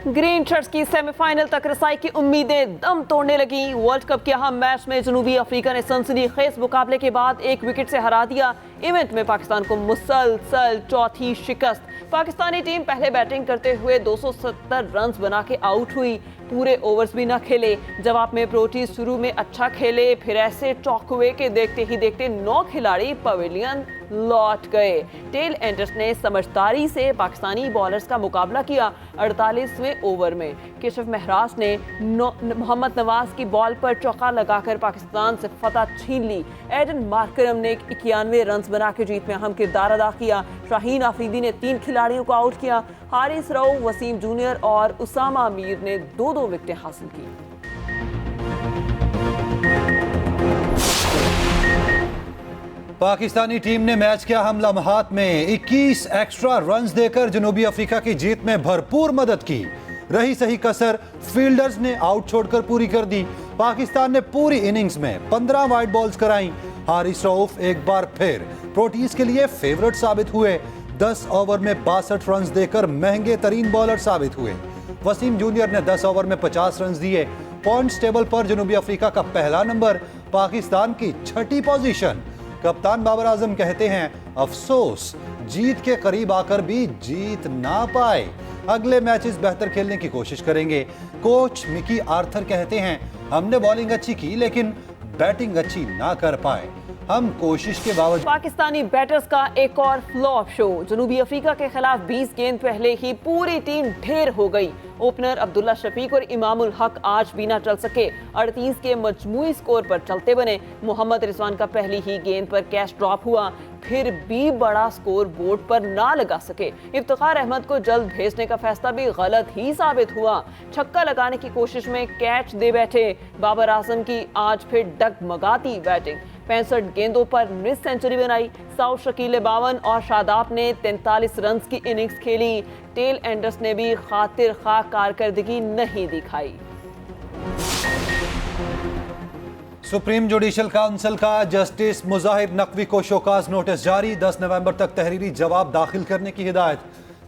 Green shirts की semifinal तक रसाई की उम्मीदें दम तोड़ने लगी। वर्ल्ड कप के अहम मैच में जनूबी अफ्रीका ने सनसनीखेज मुकाबले के बाद एक विकेट से हरा दिया। इवेंट में पाकिस्तान को मुसलसल चौथी शिकस्त। पाकिस्तानी टीम पहले बैटिंग करते हुए 270 रन बना के आउट हुई। पूरे ओवर्स भी न खेले। जवाब में प्रोटीज शुरू में अच्छा खेले, फिर ऐसे चौक हुए कि देखते ही देखते 9 खिलाड़ी पवेलियन लौट गए। टेल एंडर्स ने समझदारी से पाकिस्तानी बॉलर्स का मुकाबला किया। 48वें ओवर में केशव महराज ने मोहम्मद नवाज की बॉल पर चौका लगाकर पाकिस्तान से फतह छीन ली। एडन मार्करम ने 91 रन बना के जीत में अहम किरदार अदा किया। शाहीन आफरीदी ने 3 खिलाड़ियों को आउट किया। हारिस रऊफ, वसीम जूनियर और उसामा मीर ने 2-2 विकेटें हासिल की। पाकिस्तानी टीम ने मैच के अहम लम्हात में 21 एक्स्ट्रा रन्स देकर जनूबी अफ्रीका की जीत में भरपूर मदद की। रही सही कसर फील्डर्स ने आउट छोड़कर पूरी कर दी। पाकिस्तान ने पूरी इनिंग्स में 15 वाइड बॉल्स कराई। हारिस रऊफ एक बार फिर प्रोटीज के लिए फेवरेट साबित हुए। 10 ओवर में 62 रन देकर महंगे तरीन बॉलर साबित हुए। वसीम जूनियर ने 10 ओवर में 50 रन दिए। पॉइंट्स टेबल पर जनूबी अफ्रीका का पहला नंबर, पाकिस्तान की 6ठी पोजीशन। कप्तान बाबर आजम कहते हैं अफसोस जीत के करीब आकर भी जीत ना पाए। अगले मैचेस बेहतर खेलने की कोशिश करेंगे। कोच मिकी आर्थर कहते हैं हमने बॉलिंग अच्छी की लेकिन बैटिंग अच्छी ना कर पाए। हम कोशिश के बावजूद। पाकिस्तानी बैटर्स का एक और फ्लॉप शो। जनूबी अफ्रीका के खिलाफ 20 गेंद पहले ही पूरी टीम ढेर हो गई। ओपनर अब्दुल्ला शफीक और इमामुल हक आज भी ना चल सके। 38 के मजमूई स्कोर पर चलते बने। मोहम्मद रिजवान का पहली ही गेंद पर कैच ड्रॉप हुआ, फिर भी बड़ा स्कोर बोर्ड पर ना लगा सके। इफ्तिखार अहमद को जल्द भेजने का फैसला भी गलत ही साबित हुआ। छक्का लगाने की कोशिश में कैच दे बैठे। बाबर आजम की आज फिर डगमगाती बैटिंग। 65 गेंदों पर मिस सेंचुरी बनाई। साउथ शकील 52 और शादाब ने 43 रन की इनिंग्स खेली। टेल एंडर्स ने भी खातिर खा कारकर्दगी नहीं दिखाई। सुप्रीम जुडिशल काउंसिल का जस्टिस मुजाहिर नकवी को शोकाज नोटिस जारी। 10 नवंबर तक तहरीरी जवाब दाखिल करने की हिदायत।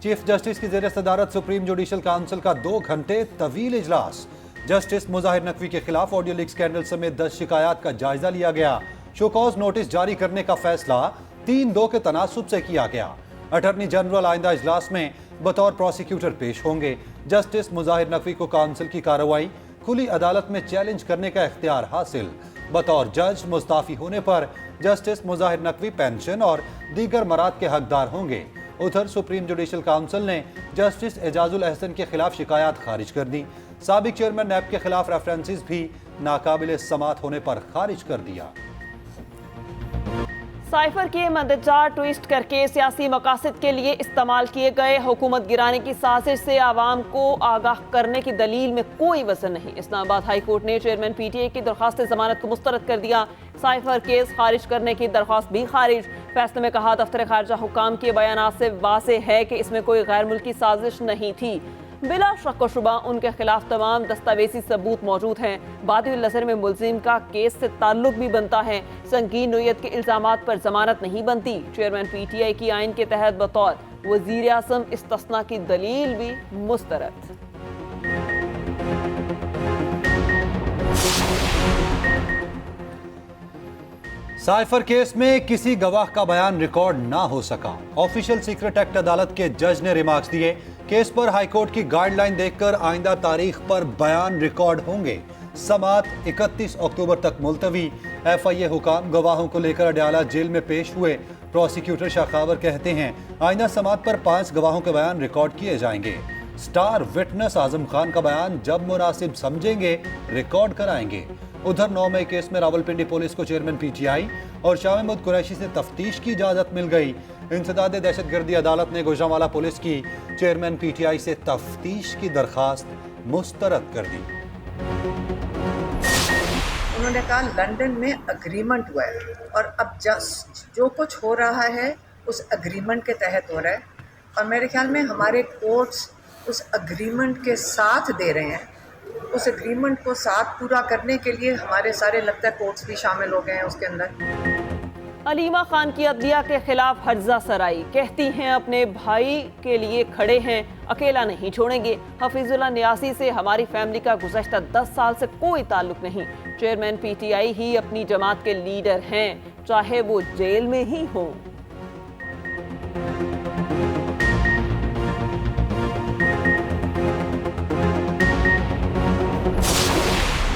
चीफ जस्टिस की ज़ेर सदारत सुप्रीम जुडिशल काउंसिल का 2 घंटे तवील इजलास। जस्टिस मुजाहिर नकवी के खिलाफ ऑडियो लीक स्कैंडल समेत 10 शिकायत का जायजा लिया गया। शोकॉज नोटिस जारी करने का फैसला 3-2 के तनासुब से किया गया। अटॉर्नी जनरल आइंदा इजलास में बतौर प्रोसिक्यूटर पेश होंगे। जस्टिस मुजाहिर नकवी को काउंसिल की कार्रवाई खुली अदालत में चैलेंज करने का इख्तियार हासिल। बतौर जज मुस्ताफी होने पर जस्टिस मुजाहिर नकवी पेंशन और दीगर मराद के हकदार होंगे। उधर सुप्रीम जुडिशल काउंसिल ने जस्टिस एजाजुल अहसन के खिलाफ शिकायत खारिज कर दी। साबिक चेयरमैन नैब के खिलाफ रेफरेंसेस भी नाकाबिल समात होने पर खारिज कर दिया। साइफर के मंदजार ट्विस्ट करके सियासी मकासद के लिए इस्तेमाल किए गए हुकूमत गिराने की साजिश से आवाम को आगाह करने की दलील में कोई वजन नहीं। इस्लामाबाद हाई कोर्ट ने चेयरमैन पीटीआई की दरख्वास्त जमानत को मुस्तरद कर दिया। साइफर केस खारिज करने की दरख्वास्त भी खारिज। फैसले में कहा दफ्तर खारजा हुकाम के बयानात से वाज़ेह है कि इसमें कोई गैर मुल्की साजिश नहीं थी। बिला शक व शुबा उनके खिलाफ तमाम दस्तावेजी सबूत मौजूद हैं। बादिल नजर में मुलजिम का केस से ताल्लुक भी बनता है। संगीन नोयत के इल्जामात पर जमानत नहीं बनती। चेयरमैन पीटीआई की आइन के तहत बतौर वजीर आज़म इस्तिस्ना की दलील भी मुस्तरद। साइफर केस में किसी गवाह का बयान रिकॉर्ड ना हो सका। ऑफिशियल सीक्रेट एक्ट अदालत के जज ने रिमार्क्स दिए। केस पर हाईकोर्ट की गाइडलाइन देखकर आइंदा तारीख पर बयान रिकॉर्ड होंगे। समात 31 अक्टूबर तक मुलतवी। एफआईए हुकाम गवाहों को लेकर अडयाला जेल में पेश हुए। प्रोसिक्यूटर शाखावर कहते हैं आइंदा समात पर 5 गवाहों के बयान रिकॉर्ड किए जाएंगे। स्टार विटनेस आजम खान का बयान जब मुनासिब समझेंगे रिकॉर्ड कराएंगे। उधर 9 मई केस में रावलपिंडी पुलिस को चेयरमैन पीटीआई और शाह महमूद कुरैशी से तफ्तीश की इजाजत मिल गई। इंसदाद दहशतगर्दी अदालत ने गुजरांवाला पुलिस की चेयरमैन पीटीआई से तफ्तीश की दरखास्त मुस्तरद कर दी। उन्होंने कहा लंदन में अग्रीमेंट हुआ है और अब जो कुछ हो रहा है उस अग्रीमेंट के तहत हो रहा है और मेरे ख्याल में हमारे कोर्ट्स उस अग्रीमेंट के साथ दे रहे हैं। उस एग्रीमेंट को साथ पूरा करने के लिए हमारे सारे लगता है कोर्ट्स भी शामिल हो गए हैं उसके अंदर। अलीमा खान की अदलिया के खिलाफ हर्जा सराई, कहती हैं अपने भाई के लिए खड़े हैं, अकेला नहीं छोड़ेंगे। हफीजुल्लाह न्यासी से हमारी फैमिली का गुज़श्ता 10 साल से कोई ताल्लुक नहीं। चेयरमैन पीटीआई ही अपनी जमात के लीडर हैं, चाहे वो जेल में ही हों।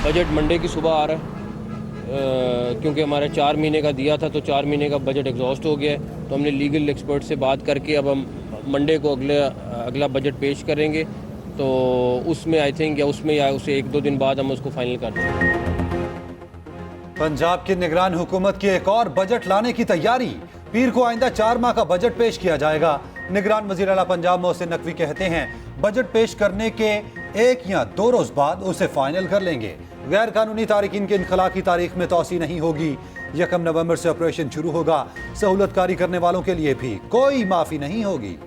बजट मंडे की सुबह आ रहा है, क्योंकि हमारा 4 महीने का दिया था तो 4 महीने का बजट एग्जॉस्ट हो गया है। तो हमने लीगल एक्सपर्ट से बात करके अब हम मंडे को अगला बजट पेश करेंगे। तो उसमें आई थिंक या उसे 1-2 दिन बाद हम उसको फाइनल कर देंगे। पंजाब की निगरान हुकूमत की एक और बजट लाने की तैयारी। पीर को आइंदा 4 माह का बजट पेश किया जाएगा। निगरान वजीर आला पंजाब मोहसिन नकवी कहते हैं बजट पेश करने के 1 या 2 रोज बाद उसे फाइनल कर लेंगे। गैर कानूनी तारिकीन के इनखला की तारीख में तोसी नहीं होगी। 1 नवंबर से ऑपरेशन शुरू होगा। सहूलतकारी करने वालों के लिए भी कोई माफी नहीं होगी।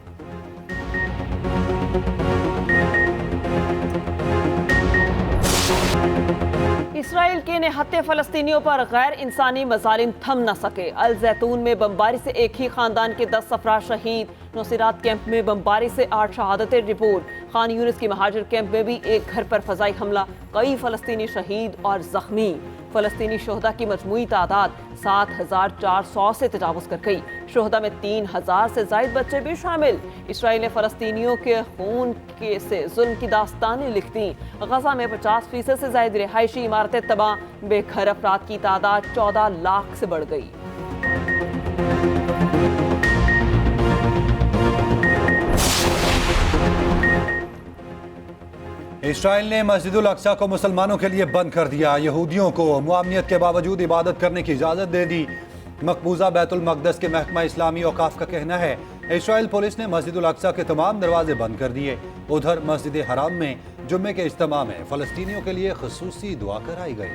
इसराइल के निहत्थे फलस्तीनियों पर गैर इंसानी मजालिम थम न सके। अल जैतून में बमबारी से एक ही खानदान के 10 अफराद शहीद। नुसीरात कैंप में बमबारी से 8 शहादतें रिपोर्ट। खान यूनिस की महाजिर कैंप में भी एक घर पर फजाई हमला, कई फलस्तीनी शहीद और जख्मी। फलस्तीनी शोहदा की मजमूई तादाद 7,400 से तजावुज कर गई। शोहदा में 3,000 से जायद बच्चे भी शामिल। इसराइल ने फलस्तीनियों के खून से जुल्म की दास्तानें लिख दी। गजा में 50% से जायद रिहायशी इमारतें तबाह, बेघर अफराद की तादाद 14 लाख से बढ़ गई। इसराइल ने मस्जिदुल अक्सा को मुसलमानों के लिए बंद कर दिया। यहूदियों को मुआमनियत के बावजूद इबादत करने की इजाज़त दे दी। मकबूजा बैतुल मक़दस के महकमा इस्लामी औकाफ का कहना है इसराइल पुलिस ने मस्जिदुल अक्सा के तमाम दरवाजे बंद कर दिए। उधर मस्जिद हराम में जुम्मे के इज्तिमा में फ़लस्तीनियों के लिए ख़ुसूसी दुआ कराई गई।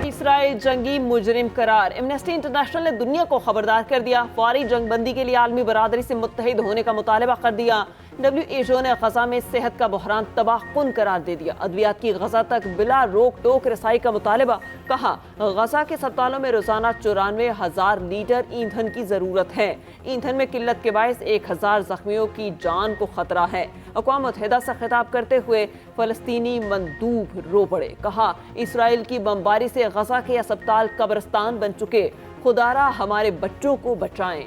इसराइल जंगी मुजरिम करार। एमनेस्टी इंटरनेशनल ने दुनिया को खबरदार कर दिया। फौरी जंगबंदी के लिए आलमी बरादरी से मुत्तहिद होने का मुतालबा कर दिया। WHO ने गजा में सेहत का बहरान तबाहकुन करार दे दिया। अद्वियात की गजा तक बिला रोक टोक रसाई का मुतालबा। कहा गजा के अस्पतालों में रोजाना 94,000 लीटर ईंधन की जरूरत है। ईंधन में किल्लत के बायस 1,000 जख्मियों की जान को खतरा है। अक़वाम मुत्तहिदा से खिताब करते हुए फलस्तीनी मंदूब रो पड़े। कहा इसराइल की बमबारी से गजा के अस्पताल कब्रिस्तान बन चुके। खुदारा हमारे बच्चों को बचाएं।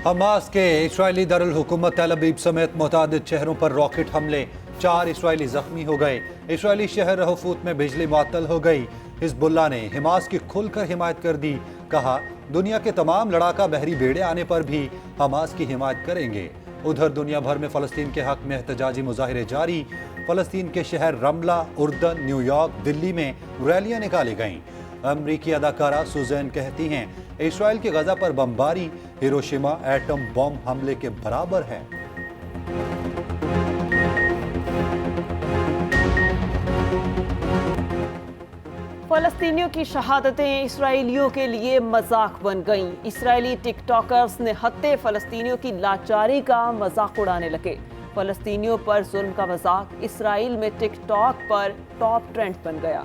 हमास के इस्राइली दारुल हुकूमत तेल अवीव समेत मुतादिद शहरों पर रॉकेट हमले, 4 इसराइली जख्मी हो गए। इसराइली शहर रहफूत में बिजली मुअत्तल हो गई। हिजबुल्लाह ने हमास की खुलकर हिमायत कर दी। कहा दुनिया के तमाम लड़ाका बहरी बेड़े आने पर भी हमास की हिमायत करेंगे। उधर दुनिया भर में फ़लस्तीन के हक में एहतजाजी मुजाहिरे जारी। फ़लस्तीन के शहर रमला, उर्दन, न्यूयॉर्क, दिल्ली में रैलियां निकाली गईं। अमरीकी अदाकारा सुजैन कहती हैं इसराइल की गजा पर बमबारी हिरोशिमा एटम बम हमले के बराबर है। फलस्तीनियों की शहादतें इसराइलियों के लिए मजाक बन गईं। इसराइली टिकटॉकर्स ने हत्ते फलस्तीनियों की लाचारी का मजाक उड़ाने लगे। फलस्तीनियों पर जुल्म का मजाक इसराइल में टिकटॉक पर टॉप ट्रेंड बन गया।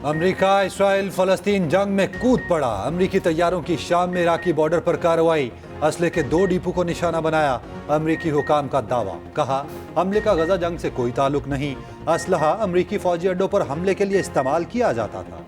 अमेरिका इसराइल फलस्तीन जंग में कूद पड़ा। अमेरिकी तैयारों की शाम में इराकी बॉर्डर पर कार्रवाई। असले के 2 डिपो को निशाना बनाया। अमेरिकी हुकाम का दावा। कहा हमले का गजा जंग से कोई ताल्लुक नहीं। असलहा अमेरिकी फौजी अड्डों पर हमले के लिए इस्तेमाल किया जाता था।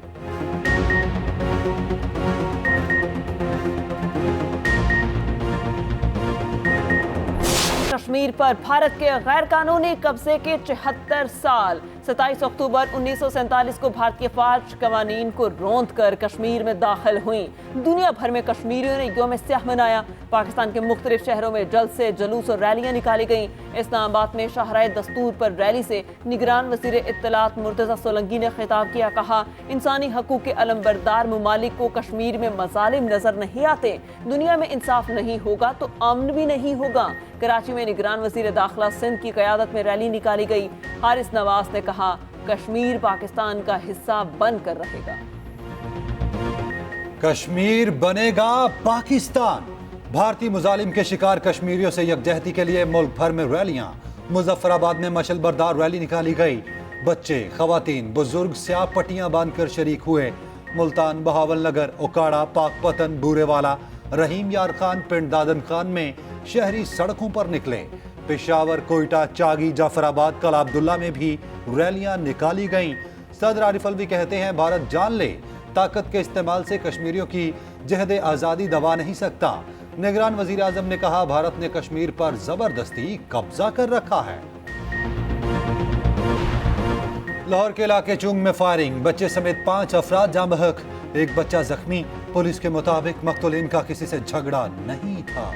कश्मीर पर भारत के गैर कानूनी कब्जे के 74 साल। 27 अक्टूबर 1947 को भारतीय फौज कवानीन को रौंद कर कश्मीर में दाखिल हुई। दुनिया भर में कश्मीरियों ने यौम स्याह मनाया। पाकिस्तान के मुख्तलिफ शहरों में जलसे, जुलूस और रैलियां निकाली गईं। इस्लामाबाद में शाहराए दस्तूर पर रैली से निगरान वज़ीर इत्तलात मुर्तज़ा सोलंकी ने खिताब किया। कहा, इंसानी हकूक़ के अलमबरदार ममालिक को कश्मीर में मज़ालिम नजर नहीं आते। दुनिया में इंसाफ नहीं होगा तो अमन भी नहीं होगा। कराची में निगरान वज़ीर दाखिला सिंध की क़यादत में रैली निकाली गई। हारिस नवाज ने कहा, कश्मीर पाकिस्तान का हिस्सा बनकर रहेगा। कश्मीर बनेगा पाकिस्तान। भारतीय मुजालिम के शिकार कश्मीरियों से यकजहती के लिए मुल्क भर में रैलियां। मुजफ्फराबाद में मशलबरदार रैली निकाली गई। बच्चे, खवातीन, बुजुर्ग स्याह पट्टियां बांधकर शरीक हुए। मुल्तान, बहावलनगर, ओकाड़ा, पाकपतन, बूरेवाला, रहीम यार खान, पिंड दादन खान में शहरी सड़कों पर निकले। पेशावर, कोयटा, चागी, जाफराबाद, कला अब्दुल्ला में भी रैलियां निकाली गईं। सदर आरिफ अलवी कहते हैं, भारत जान ले, ताकत के इस्तेमाल से कश्मीरियों की जहद आज़ादी दबा नहीं सकता। निगरान वजीर आजम ने कहा, भारत ने कश्मीर पर जबरदस्ती कब्जा कर रखा है। लाहौर के इलाके चुंग में फायरिंग, बच्चे समेत 5 अफराद जाँ बहक, एक बच्चा जख्मी। पुलिस के मुताबिक मकतूलीन का किसी से झगड़ा नहीं था।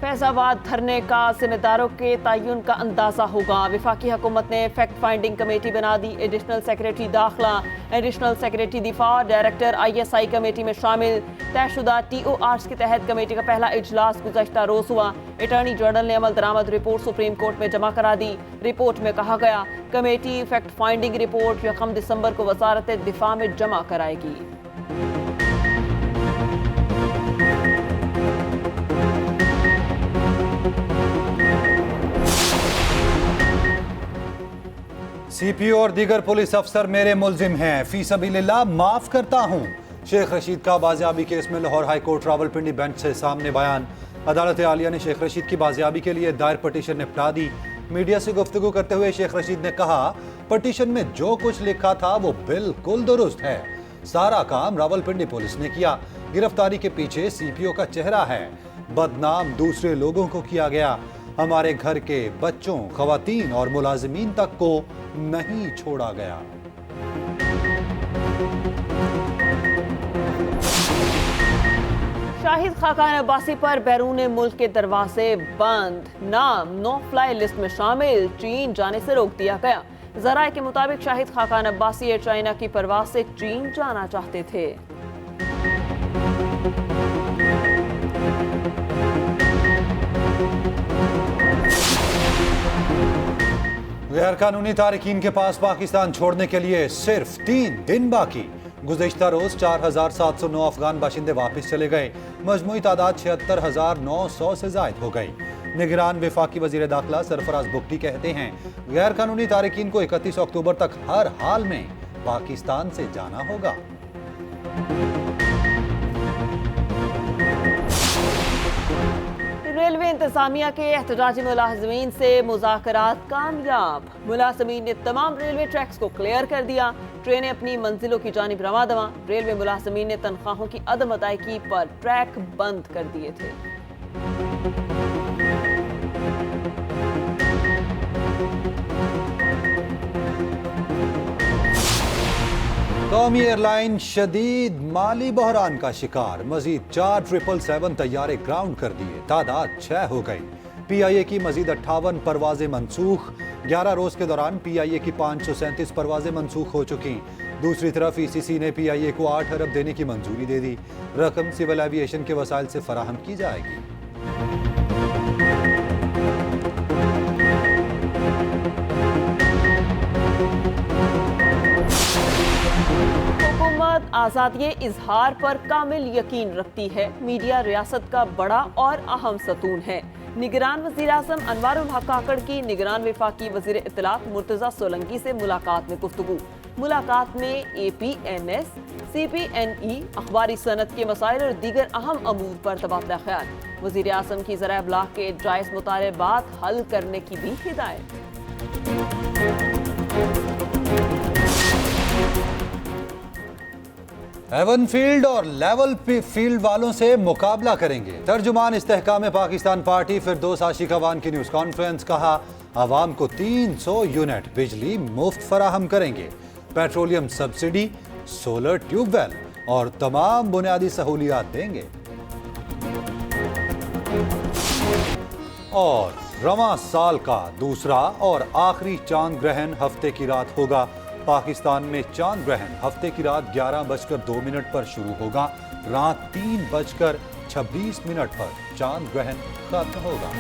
फैजाबाद धरने का जिम्मेदारों के तयन का अंदाजा होगा। विफाकी हुकूमत ने फैक्ट फाइंडिंग कमेटी बना दी। एडिशनल सेक्रेटरी दाखिला, एडिशनल सेक्रेटरी दिफा, डायरेक्टर ISI कमेटी में शामिल। तयशुदा TORs के तहत कमेटी का पहला इजलास गुज़श्ता रोज हुआ। अटॉर्नी जनरल ने अमल दरामद रिपोर्ट सुप्रीम कोर्ट में जमा करा दी। रिपोर्ट में कहा गया, कमेटी फैक्ट फाइंडिंग रिपोर्ट 1 दिसंबर को वजारत दिफा में जमा कराएगी। CPO और दीगर पुलिस अफसर मेरे मुल्जिम हैं, फी सबीलिल्लाह माफ करता हूं। शेख रशीद का बाजियाबी केस में Lahore high court Rawalpindi bench से सामने बयान। अदालत आलिया ने शेख रशीद की बाजियाबी के लिए दायर पटिशन निपटा दी। मीडिया से गुफ्तगू करते हुए शेख रशीद ने कहा, पटिशन में जो कुछ लिखा था वो बिल्कुल दुरुस्त है। सारा काम रावलपिंडी पुलिस ने किया। गिरफ्तारी के पीछे CPO का चेहरा है। बदनाम दूसरे लोगों को किया गया। हमारे घर के बच्चों, खवातीन और मुलाजिमीन तक को नहीं छोड़ा गया। शाहिद खाकान अब्बासी पर बैरून मुल्क के दरवाजे बंद। नाम नो फ्लाई लिस्ट में शामिल, चीन जाने से रोक दिया गया। जराए के मुताबिक शाहिद खाकान अब्बासी एयर चाइना की परवाज से चीन जाना चाहते थे। गैर कानूनी तारिकीन के पास पाकिस्तान छोड़ने के लिए सिर्फ 3 दिन बाकी। गुज़िश्ता रोज 4709 अफगान बाशिंदे वापस चले गए। मजमूई तादाद 76,900 से जायद हो गई। निगरान वफाकी वजीर दाखिला सरफराज बुगटी कहते हैं, गैर कानूनी तारिकीन को 31 अक्टूबर तक हर हाल में पाकिस्तान से जाना होगा। रेलवे इंतजामिया के एहतजाजी मुलाजमीन से मुज़ाकरात कामयाब। मुलाजमीन ने तमाम रेलवे ट्रैक्स को क्लियर कर दिया। ट्रेनें अपनी मंजिलों की जानिब रवा दवा। रेलवे मुलाजमीन ने तनख्वाहों की अदम अदायगी पर ट्रैक बंद कर दिए थे। कौमी एयरलाइन शदीद माली बहरान का शिकार। मजीद 4 777 तैयारे ग्राउंड कर दिए। तादाद 6 हो गई। PIA की मजीद 58 परवाजें मनसूख। 11 रोज के दौरान PIA की 537 परवाजें मनसूख हो चुकी। दूसरी तरफ ECC ने PIA को 8 अरब देने की मंजूरी दे दी। रकम सिविल एविएशन के वसाइल से फराहम की जाएगी। हुकूमत आज़ादी इजहार पर कामिल यकीन रखती है। मीडिया रियासत का बड़ा और अहम सतून है। निगरान वज़ीर आज़म अनवारुल हक काकड़ की निगरान वफाकी वज़ीर इत्तलात मुर्तज़ा सोलंकी से मुलाकात में गुफ्तगू। मुलाकात में APNS, CPNE, अखबारी सनत के मसाइल और दीगर अहम अमूर पर तबादला ख्याल। वज़ीर आज़म की ज़राए अबलाग के जायज़ मुतालबात हल करने की भी हिदायत। एवन फील्ड और लेवल फील्ड वालों से मुकाबला करेंगे। तर्जुमान इस्तेहकाम पाकिस्तान पार्टी फिरदौस आशिक अवान की न्यूज़ कॉन्फ्रेंस। कहा, आवाम को 300 यूनिट बिजली मुफ्त फराहम करेंगे। पेट्रोलियम सब्सिडी, सोलर ट्यूबवेल और तमाम बुनियादी सहूलियात देंगे। और रवां साल का दूसरा और आखिरी चांद ग्रहण हफ्ते की रात होगा। पाकिस्तान में चांद ग्रहण हफ्ते की रात 11:02 पर शुरू होगा। रात 3:26 पर चांद ग्रहण खत्म होगा।